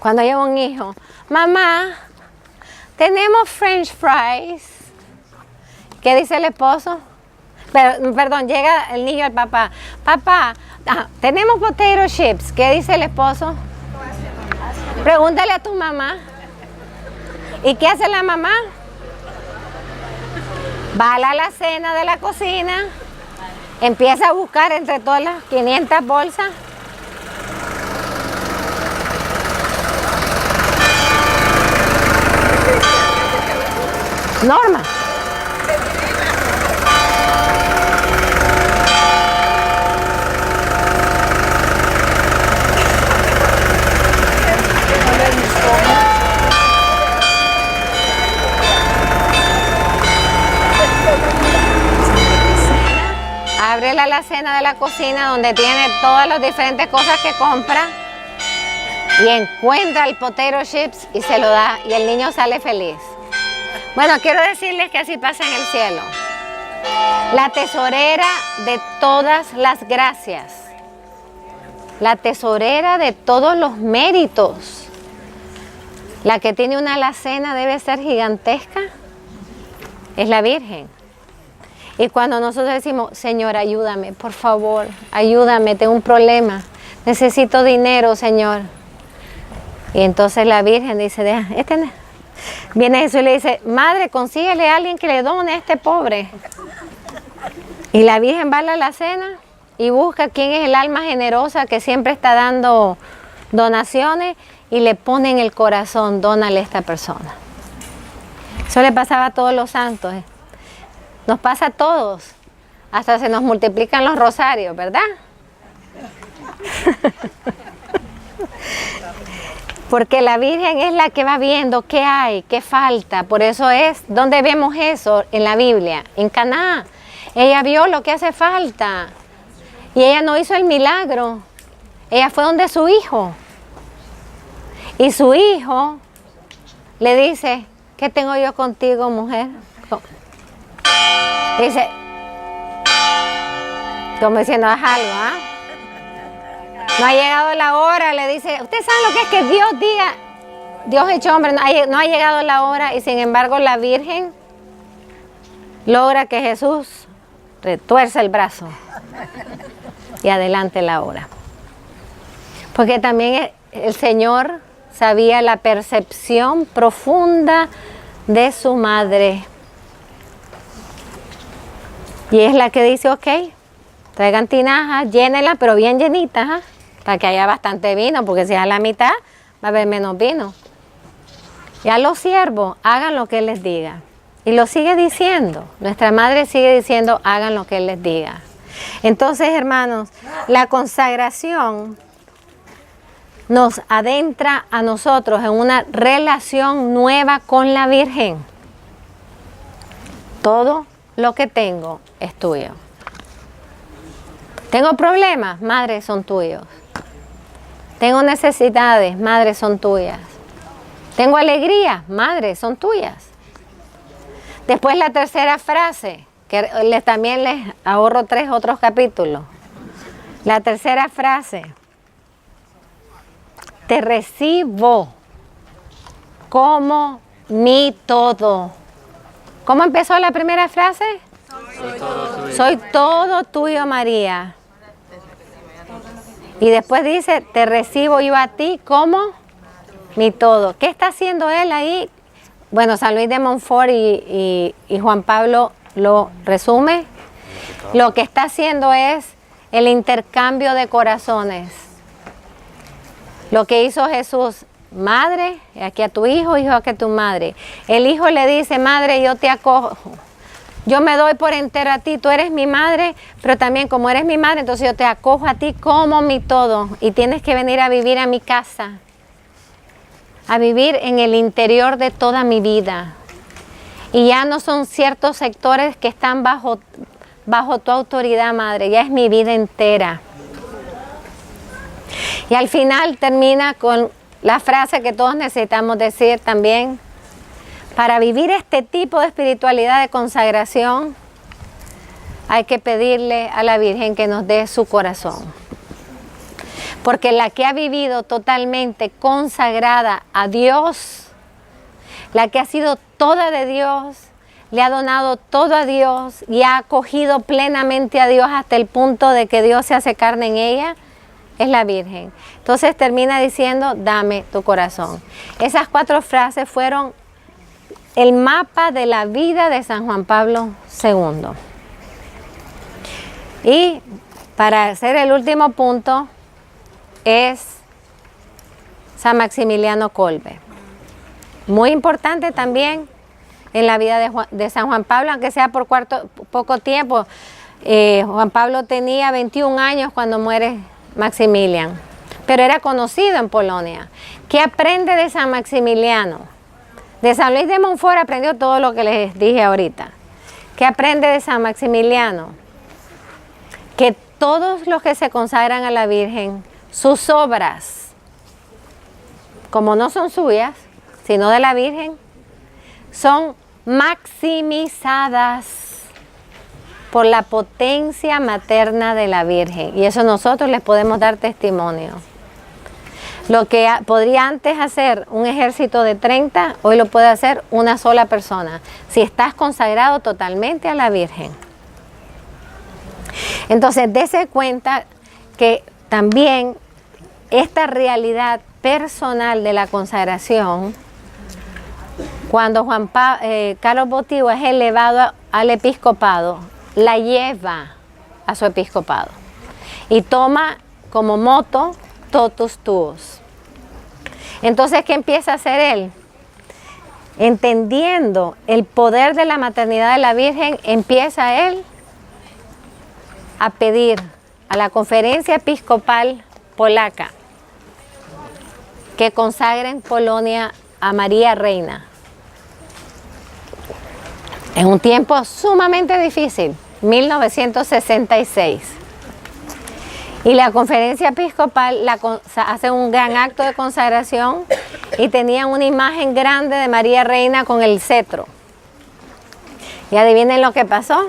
Cuando llega un hijo, mamá, tenemos french fries. ¿Qué dice el esposo? Perdón, llega el niño al papá. Papá, tenemos potato chips. ¿Qué dice el esposo? Pregúntale a tu mamá. ¿Y qué hace la mamá? Va a la alacena de la cocina, empieza a buscar entre todas las 500 bolsas. Norma. Abre la alacena de la cocina donde tiene todas las diferentes cosas que compra y encuentra el potato chips y se lo da y el niño sale feliz. Bueno, quiero decirles que así pasa en el cielo. La tesorera de todas las gracias, la tesorera de todos los méritos, la que tiene una alacena debe ser gigantesca, es la Virgen. Y cuando nosotros decimos, Señor, ayúdame, por favor, ayúdame, tengo un problema, necesito dinero, Señor. Y entonces la Virgen dice, viene Jesús y le dice, Madre, consíguele a alguien que le done a este pobre. Y la Virgen va a la alacena y busca quién es el alma generosa que siempre está dando donaciones y le pone en el corazón, dónale a esta persona. Eso le pasaba a todos los santos. Nos pasa a todos. Hasta se nos multiplican los rosarios, ¿verdad? Porque la Virgen es la que va viendo qué hay, qué falta. Por eso es, ¿dónde vemos eso en la Biblia? En Caná. Ella vio lo que hace falta. Y ella no hizo el milagro. Ella fue donde su hijo. Y su hijo le dice, ¿qué tengo yo contigo, mujer? Dice, como diciendo, haz algo, ¿ah? No ha llegado la hora, le dice, ¿ustedes saben lo que es que Dios diga, Dios hecho hombre, no ha llegado la hora? Y sin embargo la Virgen logra que Jesús retuerce el brazo y adelante la hora. Porque también el Señor sabía la percepción profunda de su madre. Y es la que dice, ok, traigan tinajas, llénenlas, pero bien llenitas, ¿eh? Para que haya bastante vino, porque si es a la mitad, va a haber menos vino. Y a los siervos, hagan lo que Él les diga. Y lo sigue diciendo, nuestra madre sigue diciendo, hagan lo que Él les diga. Entonces, hermanos, la consagración nos adentra a nosotros en una relación nueva con la Virgen. Todo lo que tengo es tuyo. Tengo problemas, madre, son tuyos. Tengo necesidades, madre, son tuyas. Tengo alegría, madre, son tuyas. Después la tercera frase, que también les ahorro 3 otros capítulos. La tercera frase, te recibo como mi todo. ¿Cómo empezó la primera frase? Soy todo tuyo, María. Y después dice, te recibo yo a ti como mi todo. ¿Qué está haciendo él ahí? Bueno, San Luis de Montfort y Juan Pablo lo resume. Lo que está haciendo es el intercambio de corazones. Lo que hizo Jesús, madre, aquí a tu hijo, hijo aquí a tu madre. El hijo le dice, madre, yo te acojo. Yo me doy por entero a ti, tú eres mi madre, pero también como eres mi madre, entonces yo te acojo a ti como mi todo. Y tienes que venir a vivir a mi casa, a vivir en el interior de toda mi vida. Y ya no son ciertos sectores que están bajo tu autoridad, madre, ya es mi vida entera. Y al final termina con la frase que todos necesitamos decir también. Para vivir este tipo de espiritualidad de consagración, hay que pedirle a la Virgen que nos dé su corazón. Porque la que ha vivido totalmente consagrada a Dios, la que ha sido toda de Dios, le ha donado todo a Dios y ha acogido plenamente a Dios hasta el punto de que Dios se hace carne en ella, es la Virgen. Entonces termina diciendo, dame tu corazón. Esas 4 frases fueron el mapa de la vida de San Juan Pablo II. Y para hacer el último punto es San Maximiliano Kolbe. Muy importante también en la vida de San Juan Pablo, aunque sea por poco tiempo. Juan Pablo tenía 21 años cuando muere Maximiliano, pero era conocido en Polonia. ¿Qué aprende de San Maximiliano? De San Luis de Montfort aprendió todo lo que les dije ahorita. ¿Qué aprende de San Maximiliano? Que todos los que se consagran a la Virgen, sus obras, como no son suyas, sino de la Virgen, son maximizadas por la potencia materna de la Virgen. Y eso nosotros les podemos dar testimonio. Lo que podría antes hacer un ejército de 30, hoy lo puede hacer una sola persona, si estás consagrado totalmente a la Virgen. Entonces, dése cuenta que también esta realidad personal de la consagración, cuando Carlos Botigua es elevado al episcopado, la lleva a su episcopado y toma como moto totus tuus. Entonces, ¿qué empieza a hacer él? Entendiendo el poder de la maternidad de la Virgen, empieza él a pedir a la Conferencia Episcopal Polaca que consagre en Polonia a María Reina. En un tiempo sumamente difícil, 1966. Y la Conferencia Episcopal hace un gran acto de consagración y tenían una imagen grande de María Reina con el cetro. Y adivinen lo que pasó.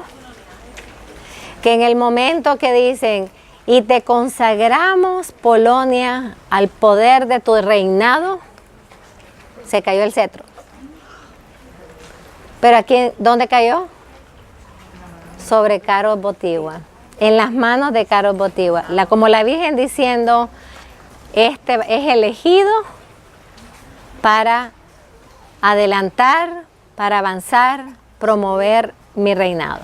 Que en el momento que dicen, y te consagramos, Polonia, al poder de tu reinado, se cayó el cetro. Pero aquí, ¿dónde cayó? Sobre Carlos Botigua. En las manos de Carlos Botigua, como la Virgen diciendo, este es elegido para adelantar, para avanzar, promover mi reinado.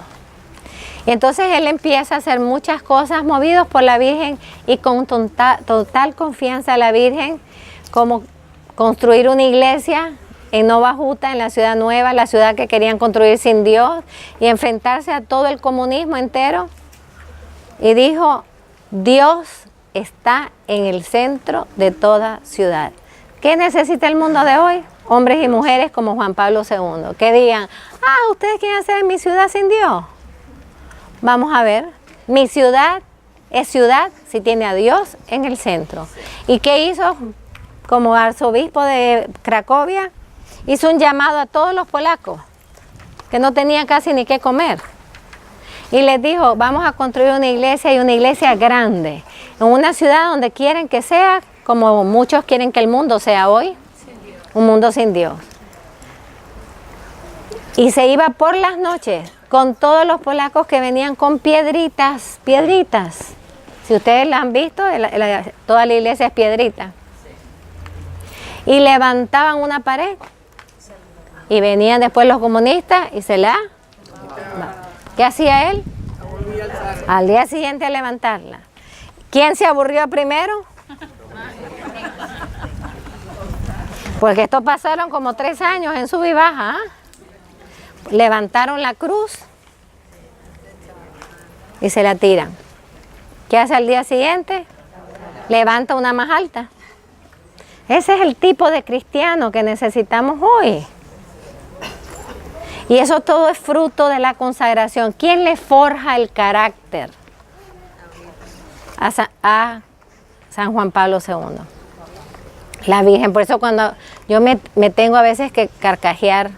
Y entonces él empieza a hacer muchas cosas movidos por la Virgen y con total confianza a la Virgen, como construir una iglesia en Nova Huta, en la ciudad nueva, la ciudad que querían construir sin Dios, y enfrentarse a todo el comunismo entero. Y dijo, Dios está en el centro de toda ciudad. ¿Qué necesita el mundo de hoy? Hombres y mujeres como Juan Pablo II, que digan, ¿ustedes quieren hacer mi ciudad sin Dios? Vamos a ver, mi ciudad es ciudad si tiene a Dios en el centro. ¿Y qué hizo? Como arzobispo de Cracovia, hizo un llamado a todos los polacos que no tenían casi ni qué comer. Y les dijo, vamos a construir una iglesia, y una iglesia grande, en una ciudad donde quieren que sea, como muchos quieren que el mundo sea hoy, un mundo sin Dios. Y se iba por las noches con todos los polacos que venían con piedritas. Si ustedes la han visto, toda la iglesia es piedrita. Y levantaban una pared y venían después los comunistas y se la... ¿Qué hacía él? Al día siguiente a levantarla. ¿Quién se aburrió primero? Porque estos pasaron como 3 años en sub y baja. Levantaron la cruz y se la tiran. ¿Qué hace al día siguiente? Levanta una más alta. Ese es el tipo de cristiano que necesitamos hoy. Y eso todo es fruto de la consagración. ¿Quién le forja el carácter? A San Juan Pablo II. La Virgen. Por eso cuando yo me tengo a veces que carcajear,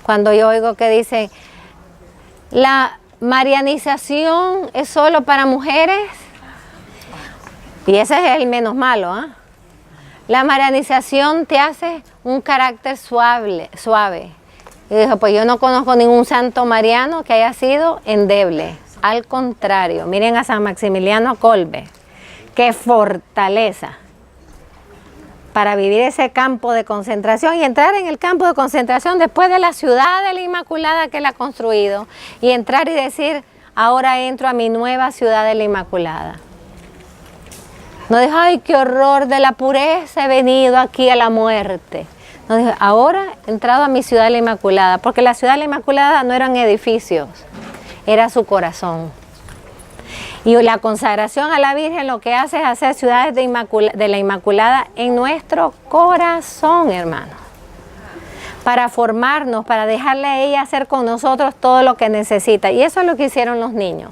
cuando yo oigo que dicen, la marianización es solo para mujeres, y ese es el menos malo, ¿eh? La marianización te hace un carácter suave. Y dijo, pues yo no conozco ningún santo mariano que haya sido endeble. Al contrario, miren a San Maximiliano Kolbe, qué fortaleza para vivir ese campo de concentración y entrar en el campo de concentración después de la ciudad de la Inmaculada que él ha construido y entrar y decir, ahora entro a mi nueva ciudad de la Inmaculada. No dijo, ay, qué horror, de la pureza he venido aquí a la muerte. No dijo, ahora he entrado a mi ciudad de la Inmaculada, porque la ciudad de la Inmaculada no eran edificios, era su corazón. Y la consagración a la Virgen lo que hace es hacer ciudades de la Inmaculada en nuestro corazón, hermanos. Para formarnos, para dejarle a ella hacer con nosotros todo lo que necesita. Y eso es lo que hicieron los niños.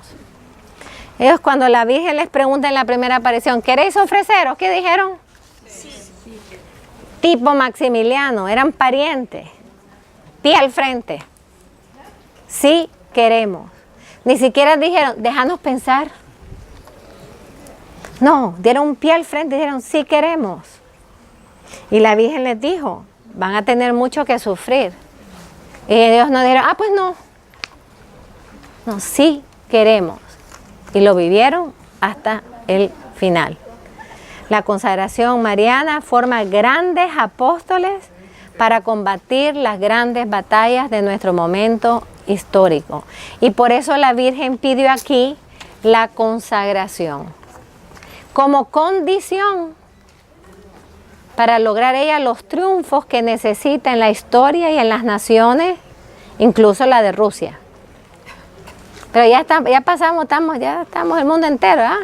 Ellos cuando la Virgen les pregunta en la primera aparición, ¿queréis ofreceros? ¿Qué dijeron? Sí. Tipo Maximiliano, eran parientes. Pie al frente. Sí queremos. Ni siquiera dijeron, déjanos pensar. No, dieron un pie al frente y dijeron, sí queremos. Y la Virgen les dijo, van a tener mucho que sufrir. Y ellos no dijeron, pues no. No, sí queremos. Y lo vivieron hasta el final. La consagración mariana forma grandes apóstoles para combatir las grandes batallas de nuestro momento histórico. Y por eso la Virgen pidió aquí la consagración como condición para lograr ella los triunfos que necesita en la historia y en las naciones, incluso la de Rusia. Pero ya estamos el mundo entero, ¿ah?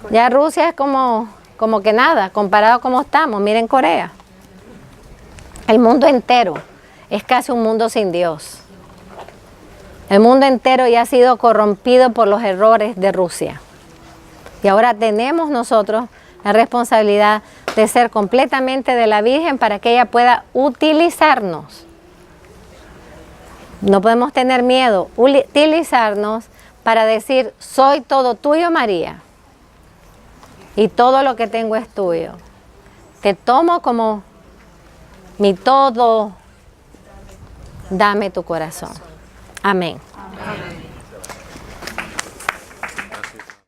Ya Rusia es como que nada, comparado a cómo estamos. Miren Corea. El mundo entero es casi un mundo sin Dios. El mundo entero ya ha sido corrompido por los errores de Rusia. Y ahora tenemos nosotros la responsabilidad de ser completamente de la Virgen para que ella pueda utilizarnos. No podemos tener miedo, utilizarnos para decir, soy todo tuyo, María, y todo lo que tengo es tuyo. Te tomo como mi todo, dame tu corazón. Amén. Amén.